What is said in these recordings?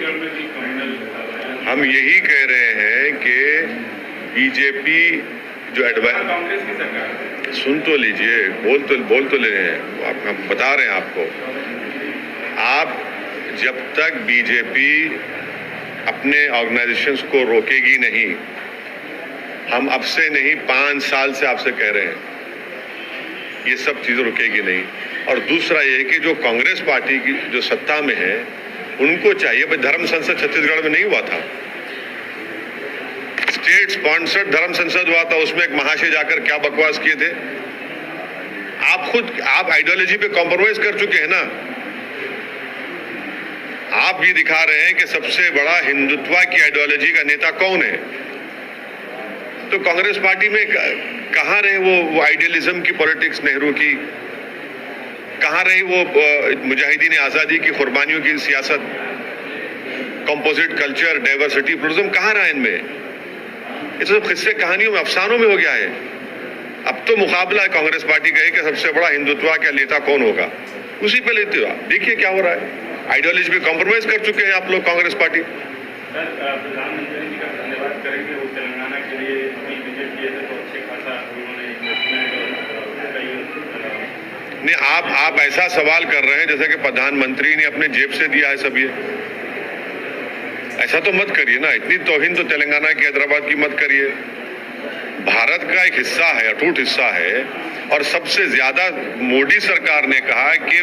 छत्तीसगढ़ में भी कम्युनल। हम यही कह रहे हैं कि बीजेपी जो कांग्रेस की सरकार, सुन तो लीजिए, बोल तो ले रहे हैं, हम बता रहे हैं आपको। आप जब तक बीजेपी अपने ऑर्गेनाइजेशंस को रोकेगी नहीं, हम अब से नहीं 5 साल से आपसे कह रहे हैं, ये सब चीजें रुकेगी नहीं। और दूसरा ये कि जो कांग्रेस पार्टी की जो सत्ता में है उनको चाहिए, भाई धर्म संसद छत्तीसगढ़ में नहीं हुआ था, स्टेट स्पॉन्सर्ड धर्म संसद हुआ था, उसमें एक महाशय जाकर क्या बकवास किए थे। आप आइडियोलॉजी पे कॉम्प्रोमाइज कर चुके हैं ना। आप ये दिखा रहे हैं कि सबसे बड़ा हिंदुत्व की आइडियोलॉजी का नेता कौन है, तो कांग्रेस पार्टी में कहाँ रहे वो आइडियलिज्म की पॉलिटिक्स, नेहरू की, कहाँ रही वो मुजाहिदीन आज़ादी की कुर्बानियों की सियासत, कंपोजिट कल्चर, डाइवर्सिटी, प्लुरलिज्म, कहाँ रहा इनमें? ये तो सब किस्से कहानियों में, अफसानों में हो गया है। अब तो मुकाबला है कांग्रेस पार्टी का है कि सबसे बड़ा हिंदुत्व का नेता कौन होगा, उसी पे लेते हो आप। देखिए क्या हो रहा है, आइडियोलॉजी पे कॉम्प्रोमाइज कर चुके हैं आप लोग कांग्रेस पार्टी। प्रधानमंत्री जी का धन्यवाद करेंगे, वो तेलंगाना के लिए अभी विजिट किए थे तो अच्छे खासा उन्होंने नहीं, आप ऐसा सवाल कर रहे हैं जैसे कि प्रधानमंत्री ने अपने जेब से दिया है सब ये। ऐसा तो मत करिए ना, इतनी तौहीन तो तेलंगाना की, हैदराबाद की मत करिए। भारत का एक हिस्सा है, अटूट हिस्सा है, और सबसे ज्यादा मोदी सरकार ने कहा कि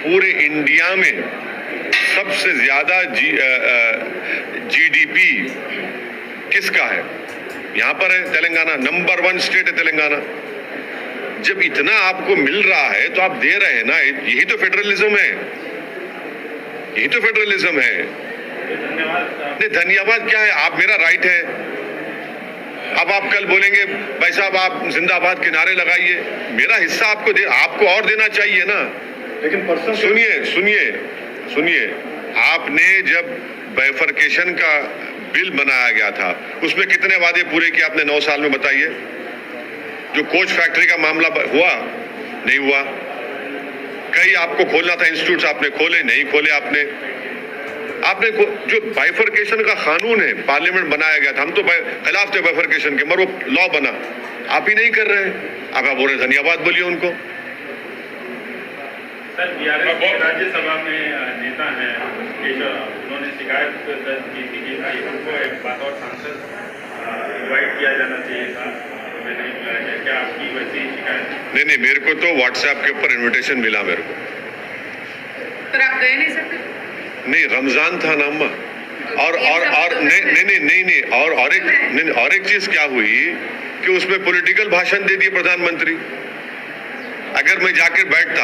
पूरे इंडिया में सबसे ज्यादा जीडीपी किसका है, यहां पर है तेलंगाना, नंबर 1 स्टेट है तेलंगाना। जब इतना आपको मिल रहा है तो आप दे रहे हैं ना, यही तो फेडरलिज्म है, यही तो फेडरलिज्म है। नहीं, धन्यवाद क्या है, आप, मेरा राइट है। अब आप कल बोलेंगे भाई साहब आप जिंदाबाद के नारे लगाइए, मेरा हिस्सा आपको और देना चाहिए ना। लेकिन सुनिए, आपने जब बाइफरकेशन का बिल बनाया गया था उसमें कितने वादे पूरे किए आपने 9 साल में, बताइए। जो कोच फैक्ट्री का मामला हुआ, नहीं हुआ। कई आपको खोलना था इंस्टीट्यूट, आपने खोले नहीं खोले। आपने जो बाइफरकेशन का कानून है, पार्लियामेंट बनाया गया था, हम तो खिलाफ थे बाइफरकेशन के, मगर वो लॉ बना, आप ही नहीं कर रहे हैं। अब आप बोल रहे धन्यवाद बोलिए उनको। सर, बीआरएस के राज्यसभा में नेता हैं केशव, उन्होंने शिकायत दर्ज की थी कि उनको एक बतौर सांसद इनवाइट किया जाना चाहिए था, हमें नहीं बुलाया गया। क्या आपकी वैसी शिकायत? नहीं, मेरे को तो व्हाट्सएप के ऊपर इन्विटेशन मिला मेरे को। पर आप गए नहीं सकते? नहीं, रमजान था ना अम्मा। और नहीं, और एक चीज क्या हुई कि उसमें पॉलिटिकल भाषण दे दिए प्रधानमंत्री। अगर मैं जाकर बैठता,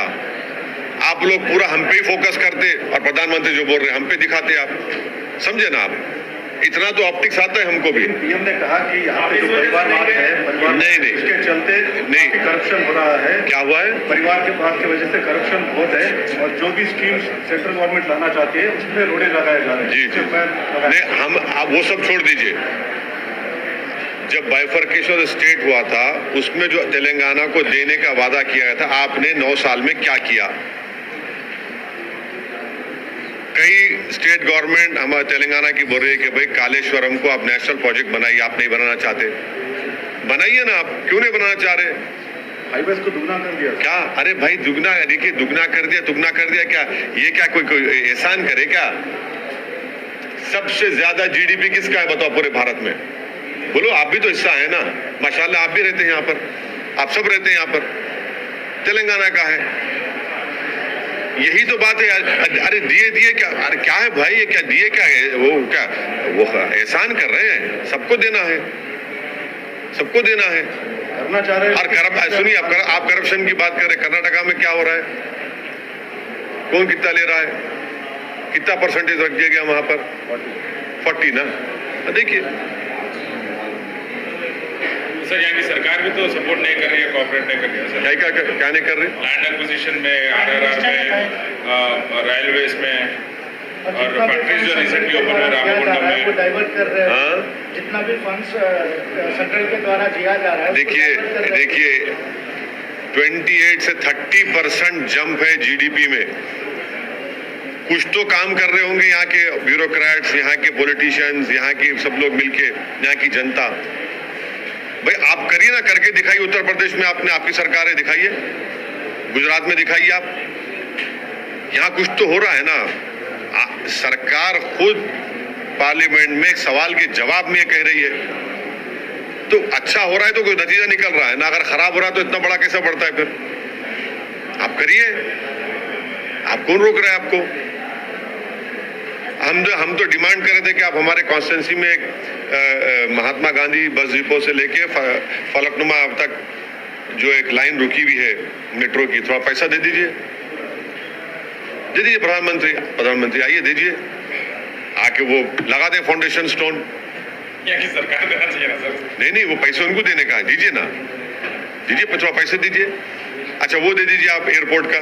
आप लोग पूरा हम पे ही फोकस करते और प्रधानमंत्री जो बोल रहे हैं हम पे दिखाते, आप समझे ना। आप इतना तो ऑप्टिक्स आता है हमको भी। पीएम ने कहा कि यहाँ पे जो परिवारवाद है, नहीं, इसके चलते नहीं, करप्शन हो रहा है। क्या हुआ है? परिवार के बात की वजह से करप्शन बहुत है, और जो भी स्कीम सेंट्रल गवर्नमेंट लाना चाहती है उसमें रोड़े लगाए जा रहे हैं। जी, नहीं, हम आप वो सब छोड़ दीजिए। जब बाइफरकेशन स्टेट हुआ था उसमें जो तेलंगाना को देने का वादा किया गया था, आपने 9 साल में क्या किया? कई स्टेट गवर्नमेंट हमारे तेलंगाना की बोल रही है कि भाई कालेश्वरम को आप नेशनल प्रोजेक्ट बनाइए, आप नहीं बनाना चाहते, बनाइए ना। आप क्यों नहीं बनाना चाह रहे? हाईवेज को दुगना कर दिया। क्या? अरे भाई दुगना, देखिए दुगना कर दिया क्या? ये क्या कोई एहसान करे क्या? सबसे ज्यादा जीडीपी किसका है बताओ पूरे भारत में? बोलो, आप भी तो हिस्सा है ना, माशाल्लाह आप भी रहते हैं यहाँ पर, आप सब रहते हैं यहाँ पर, तेलंगाना का है। यही तो बात है। अरे दिए क्या? अरे क्या है भाई, ये क्या दिए क्या है? वो एहसान कर रहे हैं, सबको देना है, सबको देना है, करना चाह रहे हैं। और सुनिए, आप करप्शन की बात कर रहे हैं, कर्नाटका में क्या हो रहा है? कौन कितना ले रहा है? कितना परसेंटेज रख दिया गया वहां पर? 40 ना। देखिए सर, यहाँ की सरकार भी तो सपोर्ट नहीं कर रही है, कोऑपरेट नहीं कर रही है सर। क्या नहीं कर रही? लैंड एक्विजिशन में, आरआरआर में, रेलवेज में, और फैक्ट्रीज जो रिसेंटली ओपन हुए रामकुंड में, डाइवर्ट कर रहे हैं। जितना भी फंड्स सेंट्रल के द्वारा दिया जा रहा है, देखिए 28 से 30% जंप है जीडीपी में। कुछ तो काम कर रहे होंगे यहाँ के ब्यूरोक्रेट्स, यहाँ के पॉलिटिशियंस, यहाँ के सब लोग मिलके, यहाँ की जनता। भाई आप करिए ना, करके दिखाइए। उत्तर प्रदेश में आपने, आपकी सरकार है, दिखाइए। गुजरात में दिखाइए आप। यहाँ कुछ तो हो रहा है ना। सरकार खुद पार्लियामेंट में एक सवाल के जवाब में कह रही है, तो अच्छा हो रहा है तो कोई नतीजा निकल रहा है ना। अगर खराब हो रहा है तो इतना बड़ा कैसे बढ़ता है फिर? आप करिए, आप कौन रोक रहा है आपको? हम तो डिमांड कर रहे थे कि आप हमारे कॉन्स्टिट्यूंसी में एक महात्मा गांधी बस डिपो से लेके फलकनुमा तक जो एक लाइन रुकी हुई है मेट्रो की, थोड़ा पैसा दे दीजिए, दे दीजिए। प्रधानमंत्री आइए, दीजिए, आके वो लगा दें फाउंडेशन स्टोन। यहाँ की सरकार देना चाहिए ना सर। नहीं, वो पैसे उनको देने का है, दीजिए ना, दीजिए, थोड़ा पैसे दीजिए। अच्छा वो दे दीजिए आप एयरपोर्ट का,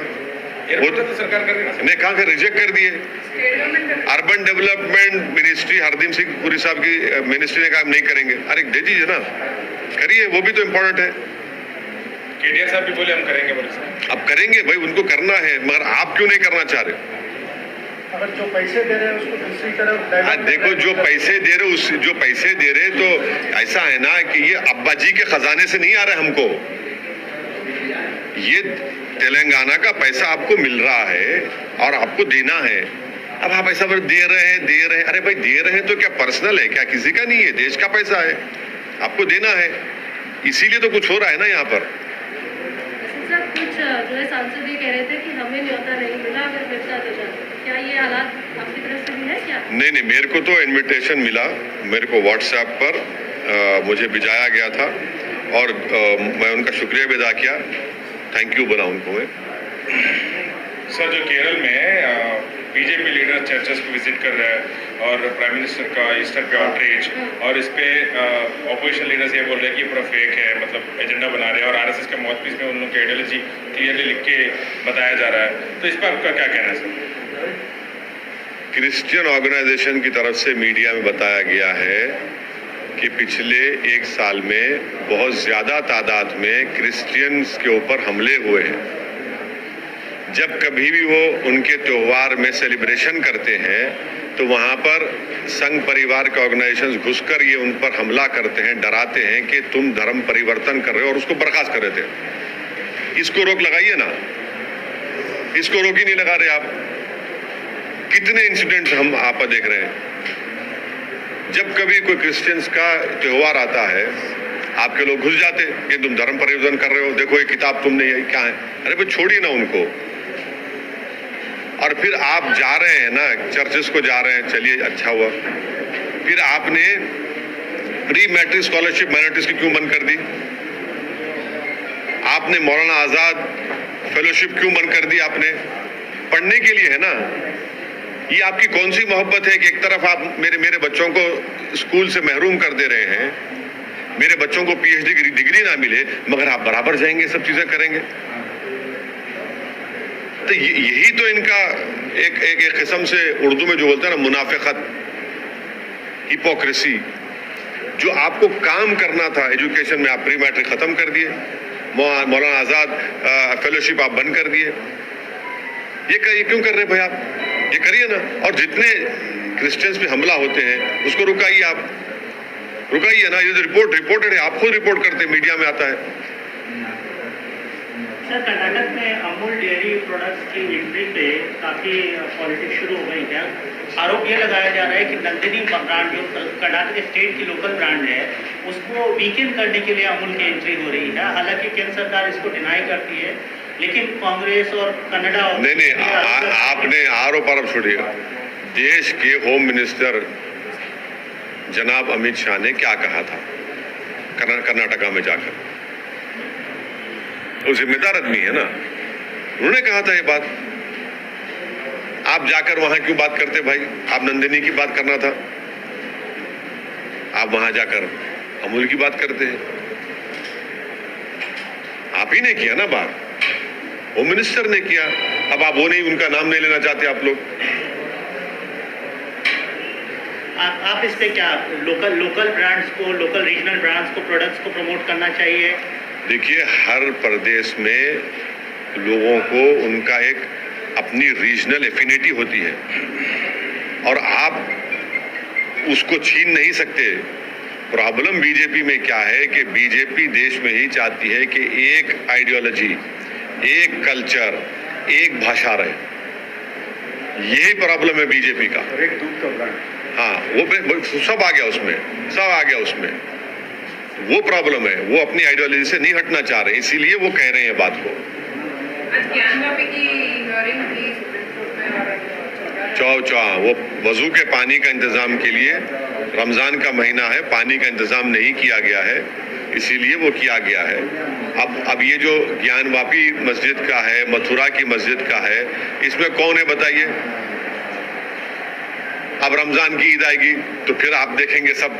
वो तो सरकार कर रही है। नहीं, कहाँ कर रिजेक्ट कर दिए। Urban development ministry Hardeep Singh Puri साहब की मिनिस्ट्री ने कहा हम नहीं करेंगे। अरे दे दीजिए ना, करिए, वो भी तो इम्पोर्टेंट है। केटीआर साहब भी बोले हम करेंगे, बोले अब करेंगे भाई, उनको करना है, मगर आप क्यों नहीं करना चाह रहे? अगर जो पैसे दे रहे हैं उसको दूसरी तरफ देखो, जो पैसे दे रहे तो ऐसा है ना कि ये अब्बा जी के खजाने से नहीं आ रहा है हमको। ये तेलंगाना का पैसा आपको मिल रहा है और आपको देना है। अब आप ऐसा दे रहे हैं। अरे भाई दे रहे हैं तो क्या पर्सनल है क्या? किसी का नहीं है, देश का पैसा है, आपको देना है। इसीलिए तो कुछ हो रहा है ना यहाँ पर। सर कुछ जो है सांसद ये कह रहे थे कि हमें न्योता नहीं मिला, अगर मिलता तो जाता। क्या ये हालात आपकी तरफ से भी है क्या? नहीं, मेरे को तो इनविटेशन मिला, मेरे को व्हाट्सएप पर मुझे भिजाया गया था और मैं उनका शुक्रिया भी अदा किया, थैंक यू बोला उनको मैं। सर जो केरल में बीजेपी लीडर चर्चेस को विजिट कर रहा है और प्राइम मिनिस्टर का ईस्टर पे आउटरीच, और इस पे ऑपोजिशन लीडर्स ये बोल रहे हैं कि पूरा फेक है, मतलब एजेंडा बना रहे हैं, और आरएसएस के माउथपीस में उन लोगों की आइडियोलॉजी क्लियरली लिख के बताया जा रहा है। तो इस पर आपका क्या कहना है सर? क्रिश्चियन ऑर्गेनाइजेशन की तरफ से मीडिया में बताया गया है कि पिछले एक साल में बहुत ज्यादा तादाद में क्रिश्चियंस के ऊपर हमले हुए हैं। जब कभी भी वो उनके त्योहार में सेलिब्रेशन करते हैं तो वहां पर संघ परिवार के ऑर्गेनाइजेशंस घुसकर ये उन पर हमला करते हैं, डराते हैं कि तुम धर्म परिवर्तन कर रहे हो, और उसको बर्खास्त कर रहे थे। इसको रोक लगाइए ना, इसको रोक ही नहीं लगा रहे आप। कितने इंसिडेंट्स हम आप देख रहे हैं। जब कभी कोई क्रिश्चियंस का त्योहार आता है, आपके लोग घुस जाते कि तुम धर्म परिवर्तन कर रहे हो, देखो ये किताब तुमने, ये क्या है। अरे भाई छोड़िए ना उनको। और फिर आप जा रहे हैं ना, चर्चेस को जा रहे हैं, चलिए अच्छा हुआ। फिर आपने प्री मैट्रिक स्कॉलरशिप माइनॉरिटीज की क्यों बंद कर दी? आपने मौलाना आजाद फेलोशिप क्यों बंद कर दी? आपने पढ़ने के लिए है ना। ये आपकी कौन सी मोहब्बत है कि एक तरफ आप मेरे बच्चों को स्कूल से महरूम कर दे रहे हैं, मेरे बच्चों को पीएचडी की डिग्री ना मिले, मगर आप बराबर जाएंगे, सब चीजें करेंगे। तो यही तो इनका एक किस्म से उर्दू में जो बोलते हैं ना, मुनाफिकत, हिपोक्रेसी। जो आपको काम करना था एजुकेशन में, आप प्री मैट्रिक खत्म कर दिए, मौलाना आजाद फेलोशिप आप बंद कर दिए। ये क्यों कर रहे हैं भाई आप? ये करिए ना। और जितने क्रिश्चियंस पे हमला होते हैं उसको रुकाइए, आप रुकाइए ना। ये जो रिपोर्टेड है, आप खुद रिपोर्ट करते हैं, मीडिया में आता है। सर कर्नाटक में अमूल डेयरी प्रोडक्ट्स की एंट्री पे काफ़ी पॉलिटिक्स शुरू हो गई है। आरोप ये लगाया जा रहा है कि नंदिनी ब्रांड जो कर्नाटक स्टेट की लोकल ब्रांड है, उसको वीकेंड करने के लिए अमूल की एंट्री हो रही है। हालांकि केंद्र सरकार इसको डिनाई करती है, लेकिन कांग्रेस और कनाडा नहीं, आपने आरोप छोड़िए। देश के होम मिनिस्टर जनाब अमित शाह ने क्या कहा था कर्नाटका में जाकर? वो जिम्मेदार आदमी है ना, उन्होंने कहा था ये बात। आप जाकर वहां क्यों बात करते भाई? आप नंदिनी की बात करना था, आप वहां जाकर अमूल की बात करते हैं। आप ही ने किया ना बात, होम मिनिस्टर ने किया। अब आप वो नहीं, उनका नाम नहीं लेना चाहते आप लोग। आप इस पे क्या लोकल ब्रांड्स को, लोकल रीजनल ब्रांड्स को, प्रोडक्ट्स को प्रमोट करना चाहिए? देखिए, हर प्रदेश में लोगों को उनका एक अपनी रीजनल एफिनिटी होती है और आप उसको छीन नहीं सकते। प्रॉब्लम बीजेपी में क्या है कि बीजेपी देश में ही चाहती है कि एक आइडियोलॉजी, एक कल्चर, एक भाषा रहे। यही प्रॉब्लम है बीजेपी का। और एक दूध का ब्रांड। हाँ, वो सब आ गया उसमें, सब आ गया उसमें। वो प्रॉब्लम है, वो अपनी आइडियोलॉजी से नहीं हटना चाह रहे, इसीलिए वो कह रहे हैं बात को। आज ज्ञानवापी की हियरिंग थी सुप्रीम कोर्ट में और वो वजू के पानी का इंतजाम के लिए, रमजान का महीना है, पानी का इंतजाम नहीं किया गया है, इसीलिए वो किया गया है। अब ये जो ज्ञानवापी मस्जिद का है, मथुरा की मस्जिद का है, इसमें कौन है बताइए? अब रमजान की ईद आएगी तो फिर आप देखेंगे सब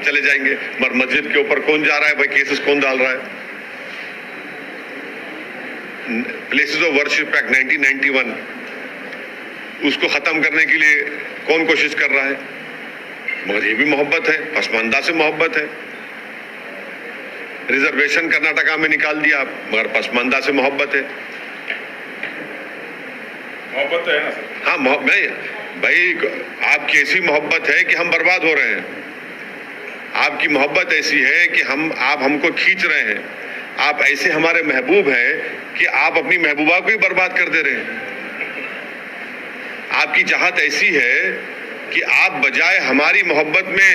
चले जाएंगे, मगर मस्जिद के ऊपर कौन जा रहा है भाई, केसेस कौन डाल रहा है? प्लेसेस ऑफ वर्शिप एक्ट 1991, उसको खत्म करने के लिए कौन कोशिश कर रहा है? मगर ये भी मोहब्बत है, पसमानदा से मोहब्बत है। रिजर्वेशन कर्नाटका में निकाल दिया आप, मगर पसमानदा से मोहब्बत है। मोहब्बत तो है ना सर? हाँ, भाई आपकी ऐसी मोहब्बत है कि हम बर्बाद हो रहे हैं। आपकी मोहब्बत ऐसी है कि आप हमको खींच रहे हैं। आप ऐसे हमारे महबूब हैं कि आप अपनी महबूबा को ही बर्बाद कर दे रहे हैं। आपकी चाहत ऐसी है कि आप बजाय हमारी मोहब्बत में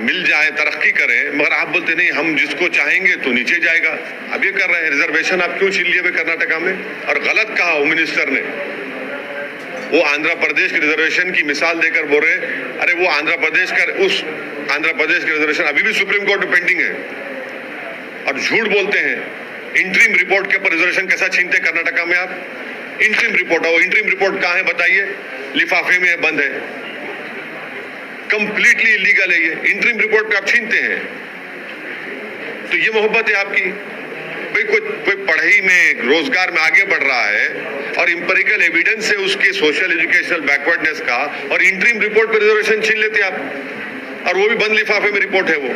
मिल जाए, तरक्की करें, मगर आप बोलते नहीं, हम जिसको चाहेंगे तो नीचे जाएगा। अब ये कर रहे हैं। रिजर्वेशन आप क्यों छीन लिए हुए कर्नाटका में? और गलत कहा होम मिनिस्टर ने। वो आंध्र प्रदेश के रिजर्वेशन की मिसाल देकर बोल रहे, अरे वो आंध्र प्रदेश का रिजर्वेशन अभी भी सुप्रीम कोर्ट में पेंडिंग है, और झूठ बोलते हैं। इंटरिम रिपोर्ट के ऊपर रिजर्वेशन कैसा छीनते कर्नाटका में आप? इंटरिम रिपोर्ट, वो इंटरिम रिपोर्ट कहाँ है बताइए? लिफाफे में बंद है, कंप्लीटली इलीगल है ये। इंटरिम रिपोर्ट पे आप छीनते हैं, तो ये मोहब्बत है आपकी? भाई कोई पढ़ाई में, रोजगार में आगे बढ़ रहा है और इंपेरिकल एविडेंस है उसके सोशल एजुकेशनल बैकवर्डनेस का, और इंटरिम रिपोर्ट पे रिजर्वेशन छीन लेते आप, और वो भी बंद लिफाफे में रिपोर्ट है वो।